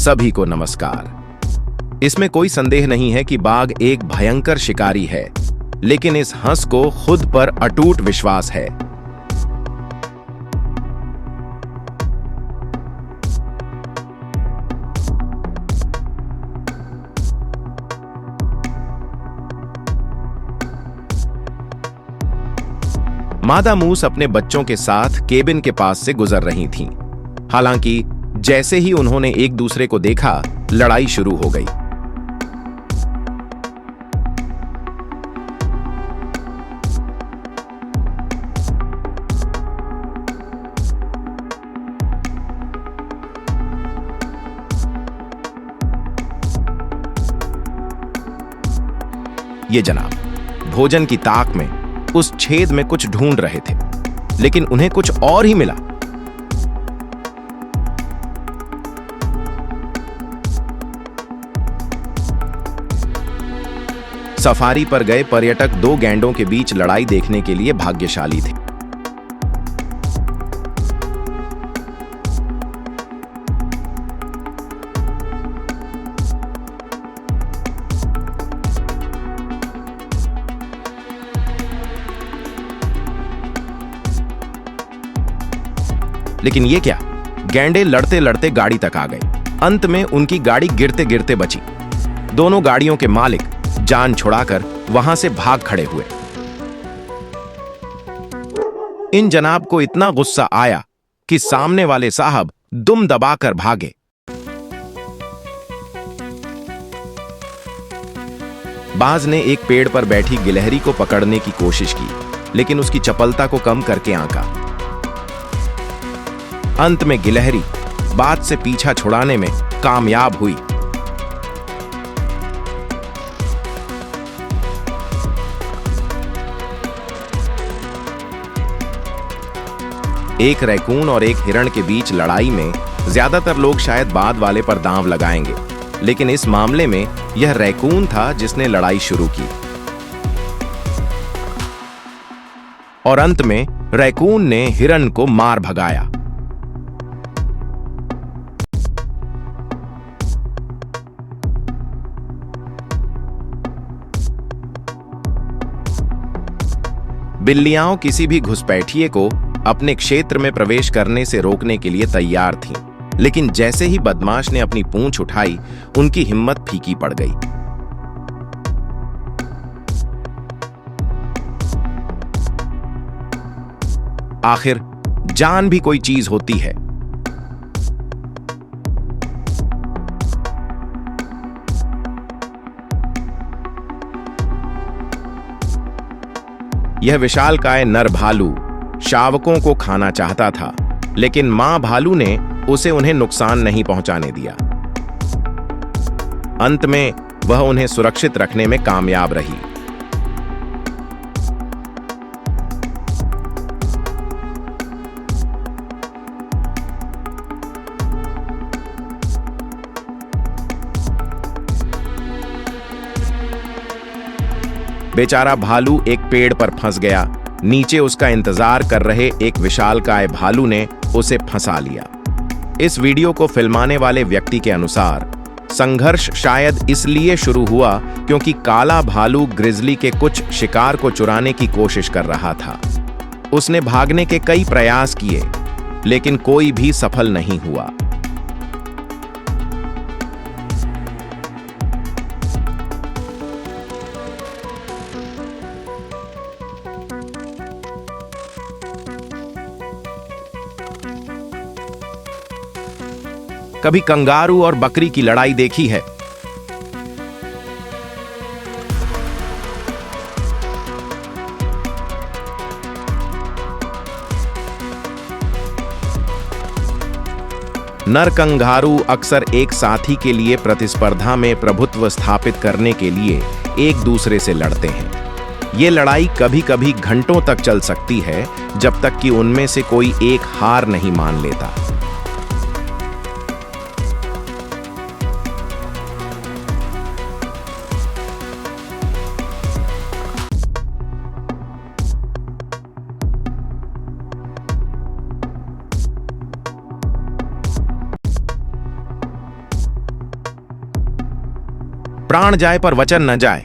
सभी को नमस्कार। इसमें कोई संदेह नहीं है कि बाघ एक भयंकर शिकारी है, लेकिन इस हंस को खुद पर अटूट विश्वास है। मादा मूस अपने बच्चों के साथ केबिन के पास से गुजर रही थीं। हालांकि जैसे ही उन्होंने एक दूसरे को देखा, लड़ाई शुरू हो गई। ये जनाब भोजन की ताक में उस छेद में कुछ ढूंढ रहे थे, लेकिन उन्हें कुछ और ही मिला। सफारी पर गए पर्यटक दो गैंडों के बीच लड़ाई देखने के लिए भाग्यशाली थे। लेकिन ये क्या, गैंडे लड़ते लड़ते गाड़ी तक आ गए। अंत में उनकी गाड़ी गिरते गिरते बची। दोनों गाड़ियों के मालिक जान छुड़ाकर वहां से भाग खड़े हुए। इन जनाब को इतना गुस्सा आया कि सामने वाले साहब दुम दबाकर भागे। बाज ने एक पेड़ पर बैठी गिलहरी को पकड़ने की कोशिश की, लेकिन उसकी चपलता को कम करके आंका। अंत में गिलहरी बाज से पीछा छुड़ाने में कामयाब हुई। एक रैकून और एक हिरण के बीच लड़ाई में ज्यादातर लोग शायद बाद वाले पर दांव लगाएंगे, लेकिन इस मामले में यह रैकून था जिसने लड़ाई शुरू की। और अंत में रैकून ने हिरण को मार भगाया। बिल्लियां किसी भी घुसपैठिए को अपने क्षेत्र में प्रवेश करने से रोकने के लिए तैयार थीं, लेकिन जैसे ही बदमाश ने अपनी पूंछ उठाई, उनकी हिम्मत फीकी पड़ गई। आखिर जान भी कोई चीज होती है। यह विशालकाय नर भालू शावकों को खाना चाहता था, लेकिन मां भालू ने उसे उन्हें नुकसान नहीं पहुंचाने दिया। अंत में वह उन्हें सुरक्षित रखने में कामयाब रही। बेचारा भालू एक पेड़ पर फंस गया। नीचे उसका इंतजार कर रहे एक विशालकाय भालू ने उसे फंसा लिया। इस वीडियो को फिल्माने वाले व्यक्ति के अनुसार संघर्ष शायद इसलिए शुरू हुआ क्योंकि काला भालू ग्रिजली के कुछ शिकार को चुराने की कोशिश कर रहा था। उसने भागने के कई प्रयास किए, लेकिन कोई भी सफल नहीं हुआ। कभी कंगारू और बकरी की लड़ाई देखी है? नर कंगारू अक्सर एक साथी के लिए प्रतिस्पर्धा में प्रभुत्व स्थापित करने के लिए एक दूसरे से लड़ते हैं। ये लड़ाई कभी कभी घंटों तक चल सकती है, जब तक कि उनमें से कोई एक हार नहीं मान लेता। प्राण जाए पर वचन न जाए।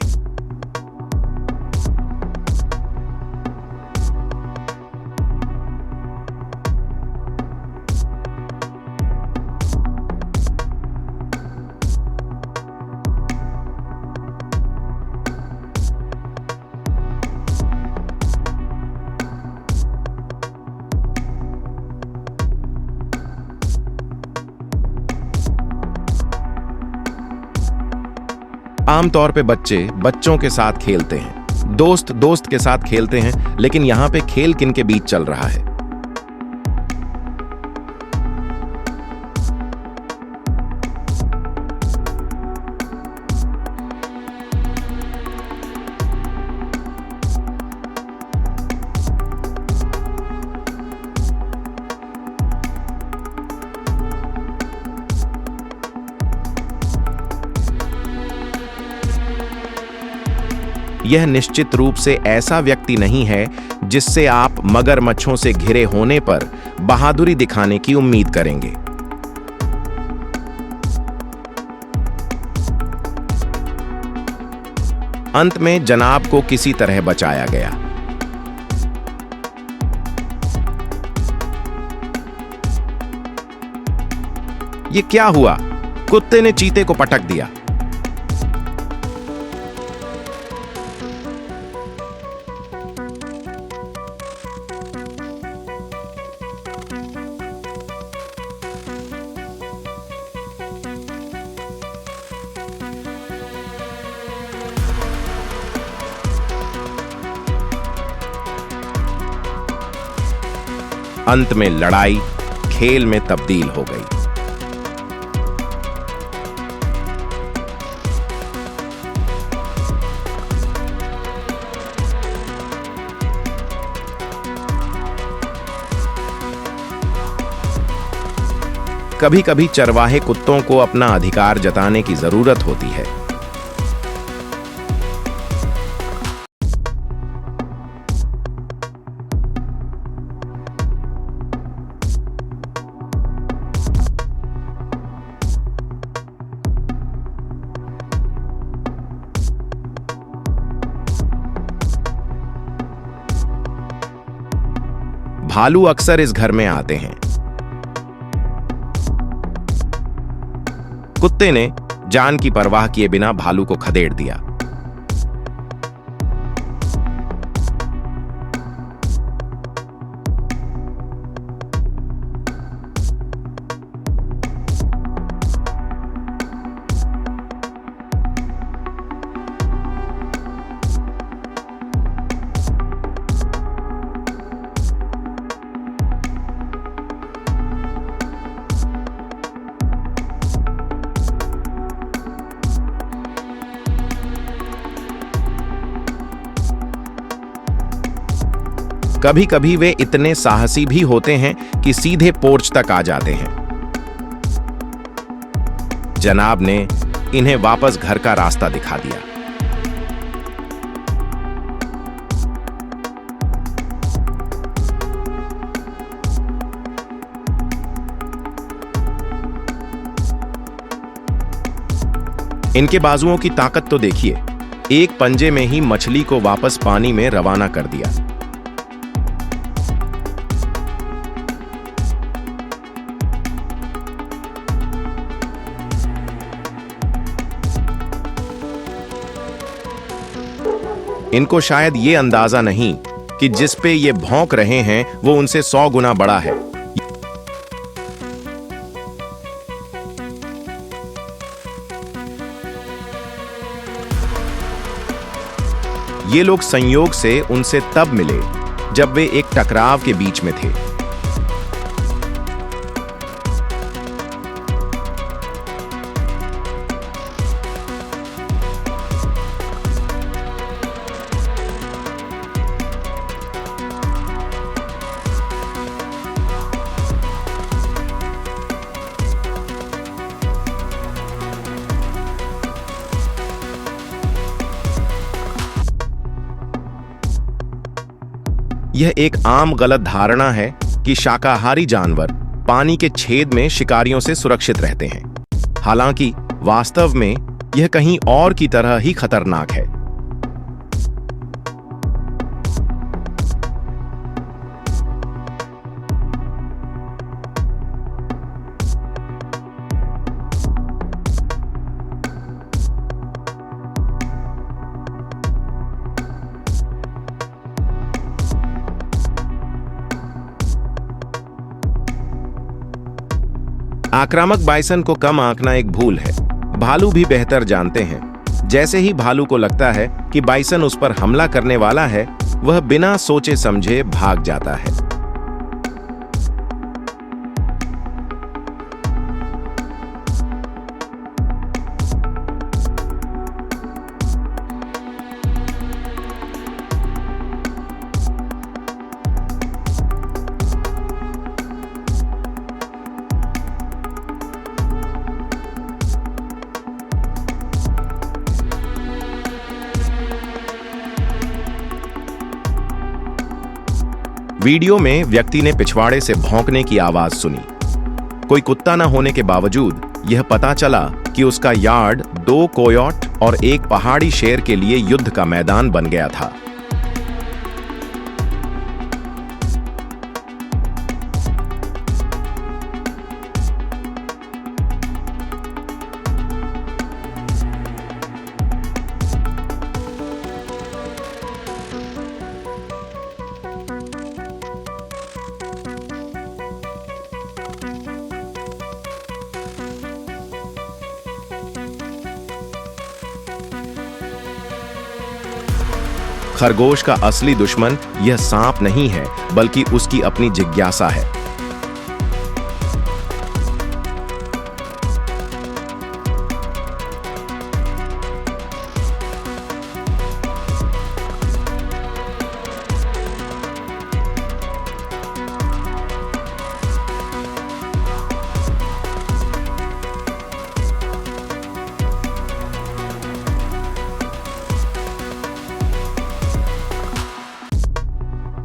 आमतौर पे बच्चे बच्चों के साथ खेलते हैं, दोस्त दोस्त के साथ खेलते हैं, लेकिन यहां पे खेल किनके बीच चल रहा है? यह निश्चित रूप से ऐसा व्यक्ति नहीं है जिससे आप मगरमच्छों से घिरे होने पर बहादुरी दिखाने की उम्मीद करेंगे। अंत में जनाब को किसी तरह बचाया गया। ये क्या हुआ? कुत्ते ने चीते को पटक दिया। अंत में लड़ाई खेल में तब्दील हो गई। कभी कभी चरवाहे कुत्तों को अपना अधिकार जताने की जरूरत होती है। भालू अक्सर इस घर में आते हैं। कुत्ते ने जान की परवाह किए बिना भालू को खदेड़ दिया। कभी कभी वे इतने साहसी भी होते हैं कि सीधे पोर्च तक आ जाते हैं। जनाब ने इन्हें वापस घर का रास्ता दिखा दिया। इनके बाजुओं की ताकत तो देखिए, एक पंजे में ही मछली को वापस पानी में रवाना कर दिया। इनको शायद ये अंदाजा नहीं कि जिस पे ये भौंक रहे हैं वो उनसे 100 गुना बड़ा है। ये लोग संयोग से उनसे तब मिले जब वे एक टकराव के बीच में थे। यह एक आम गलत धारणा है कि शाकाहारी जानवर पानी के छेद में शिकारियों से सुरक्षित रहते हैं। हालांकि वास्तव में यह कहीं और की तरह ही खतरनाक है। आक्रामक बाइसन को कम आंकना एक भूल है। भालू भी बेहतर जानते हैं। जैसे ही भालू को लगता है कि बाइसन उस पर हमला करने वाला है, वह बिना सोचे समझे भाग जाता है। वीडियो में व्यक्ति ने पिछवाड़े से भौंकने की आवाज सुनी। कोई कुत्ता न होने के बावजूद यह पता चला कि उसका यार्ड 2 कोयोट और एक पहाड़ी शेर के लिए युद्ध का मैदान बन गया था। खरगोश का असली दुश्मन यह सांप नहीं है, बल्कि उसकी अपनी जिज्ञासा है।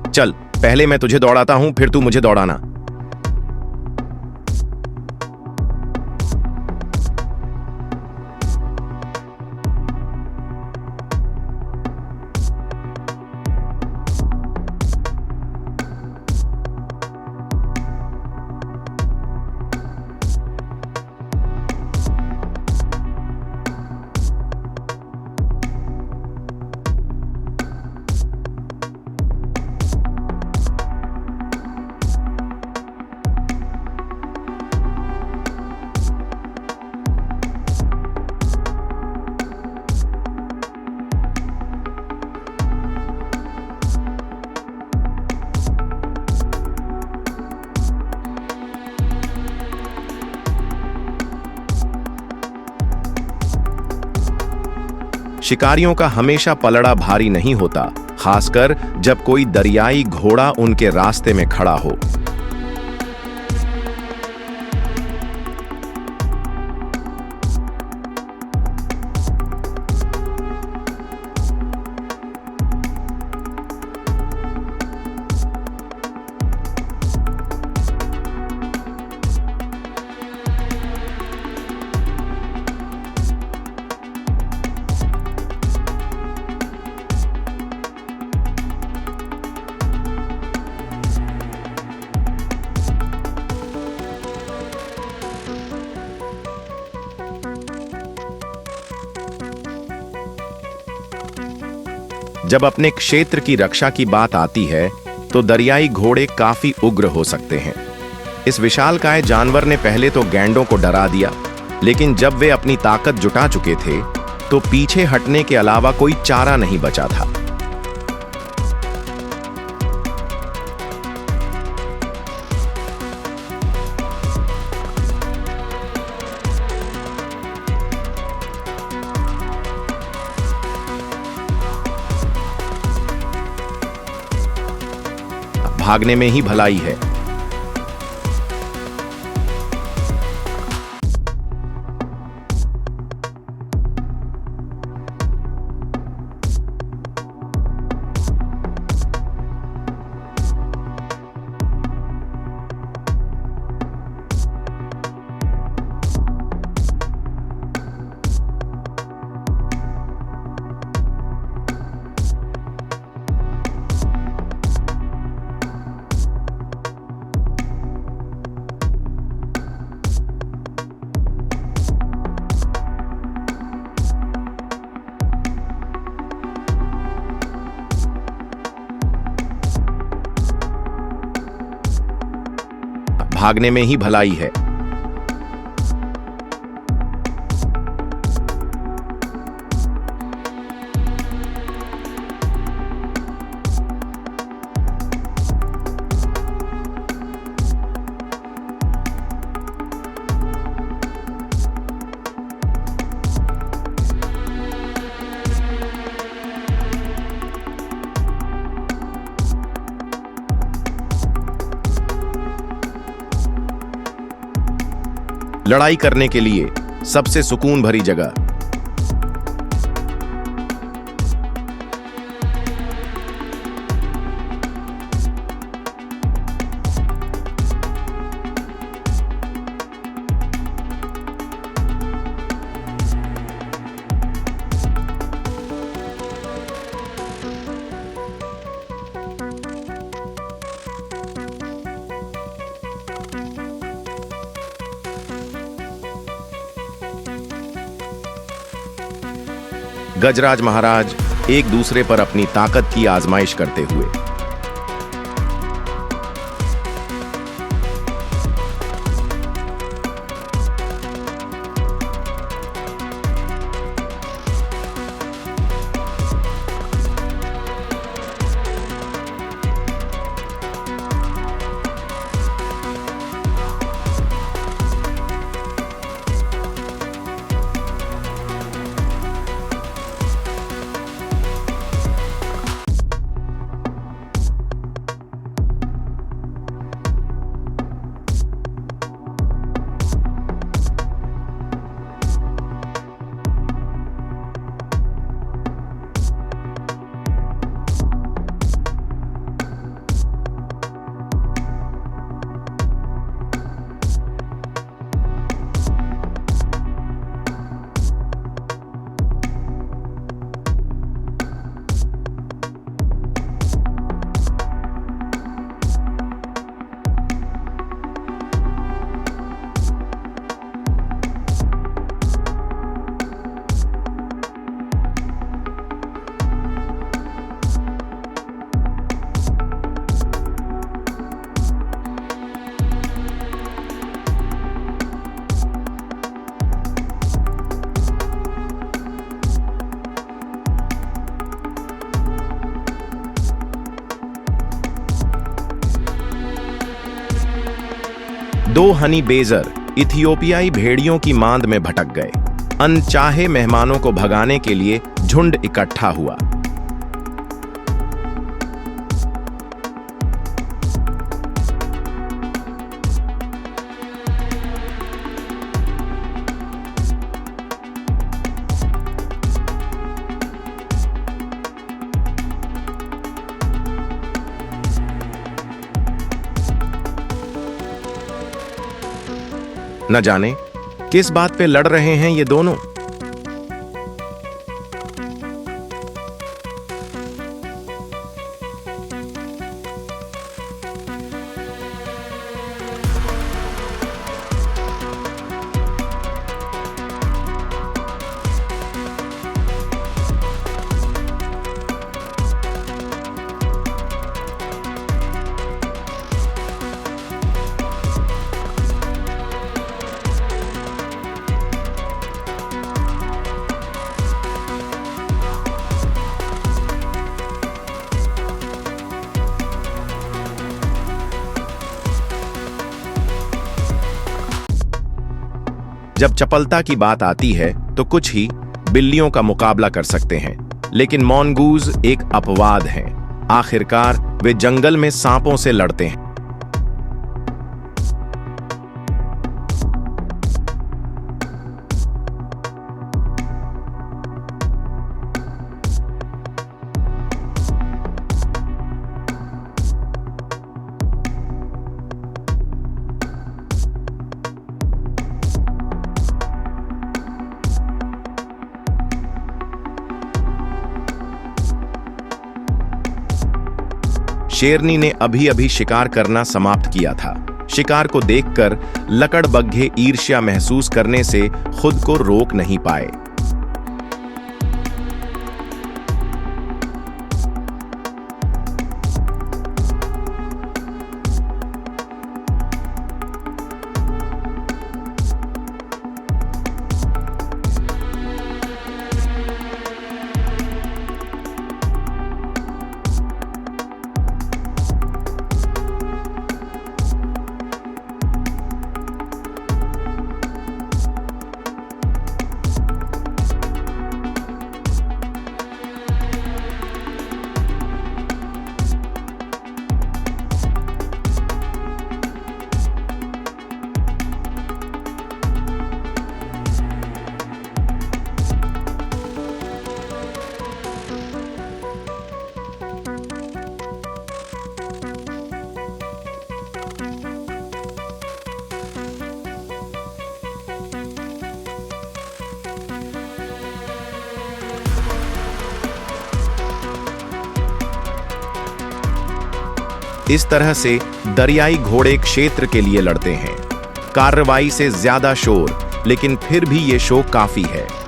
चल, पहले मैं तुझे दौड़ाता हूं, फिर तू मुझे दौड़ाना। शिकारियों का हमेशा पलड़ा भारी नहीं होता, खासकर जब कोई दरियाई घोड़ा उनके रास्ते में खड़ा हो। जब अपने क्षेत्र की रक्षा की बात आती है तो दरियाई घोड़े काफी उग्र हो सकते हैं। इस विशालकाय जानवर ने पहले तो गैंडों को डरा दिया, लेकिन जब वे अपनी ताकत जुटा चुके थे तो पीछे हटने के अलावा कोई चारा नहीं बचा था। भागने में ही भलाई है। भागने में ही भलाई है। लड़ाई करने के लिए सबसे सुकून भरी जगह। गजराज महाराज एक दूसरे पर अपनी ताकत की आजमाइश करते हुए। दो हनी बेजर इथियोपियाई भेड़ियों की मांद में भटक गए। अनचाहे मेहमानों को भगाने के लिए झुंड इकट्ठा हुआ। न जाने किस बात पे लड़ रहे हैं ये दोनों। जब चपलता की बात आती है तो कुछ ही बिल्लियों का मुकाबला कर सकते हैं, लेकिन मॉन्गूज एक अपवाद हैं। आखिरकार वे जंगल में सांपों से लड़ते हैं। शेरनी ने अभी अभी शिकार करना समाप्त किया था। शिकार को देखकर लकड़बग्घे ईर्ष्या महसूस करने से खुद को रोक नहीं पाए। इस तरह से दरियाई घोड़े क्षेत्र के लिए लड़ते हैं। कार्रवाई से ज्यादा शोर, लेकिन फिर भी ये शो काफी है।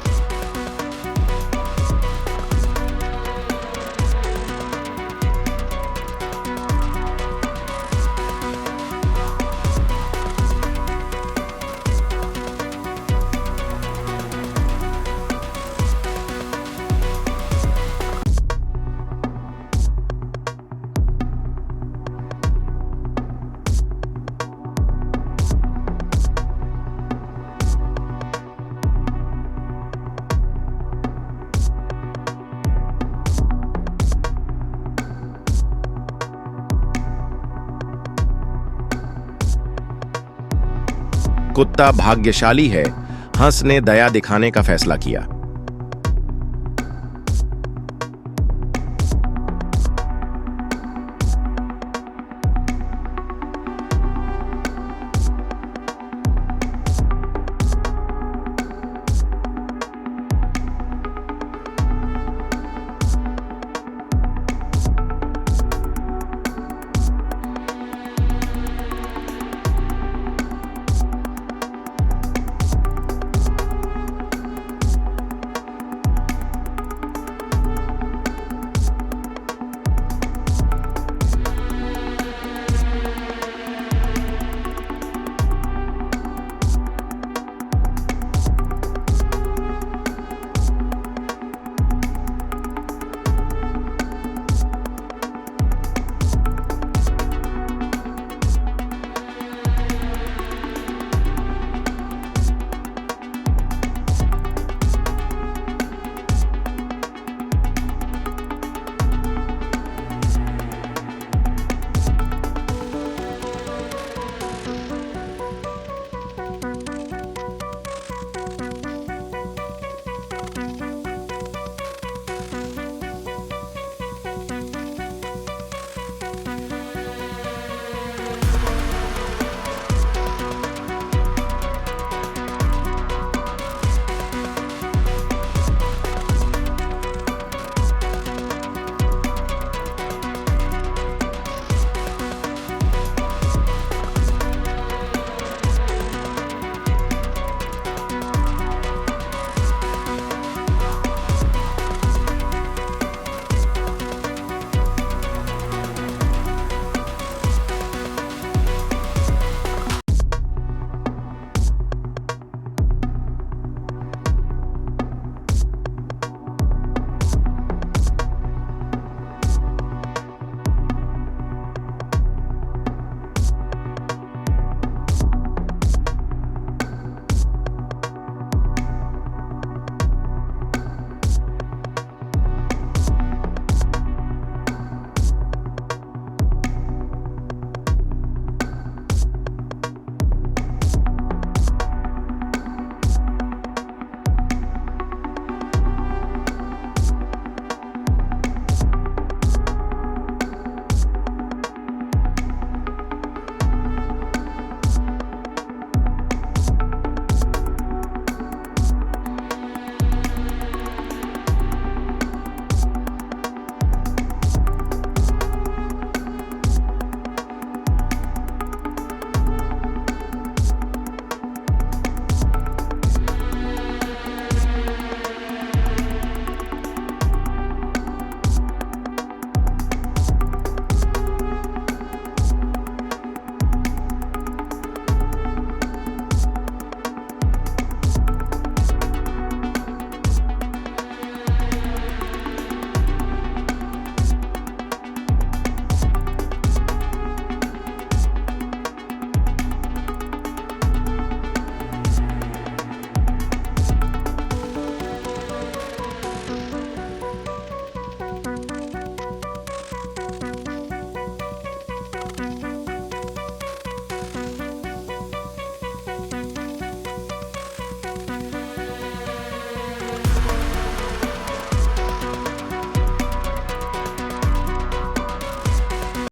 कुत्ता भाग्यशाली है, हंस ने दया दिखाने का फैसला किया।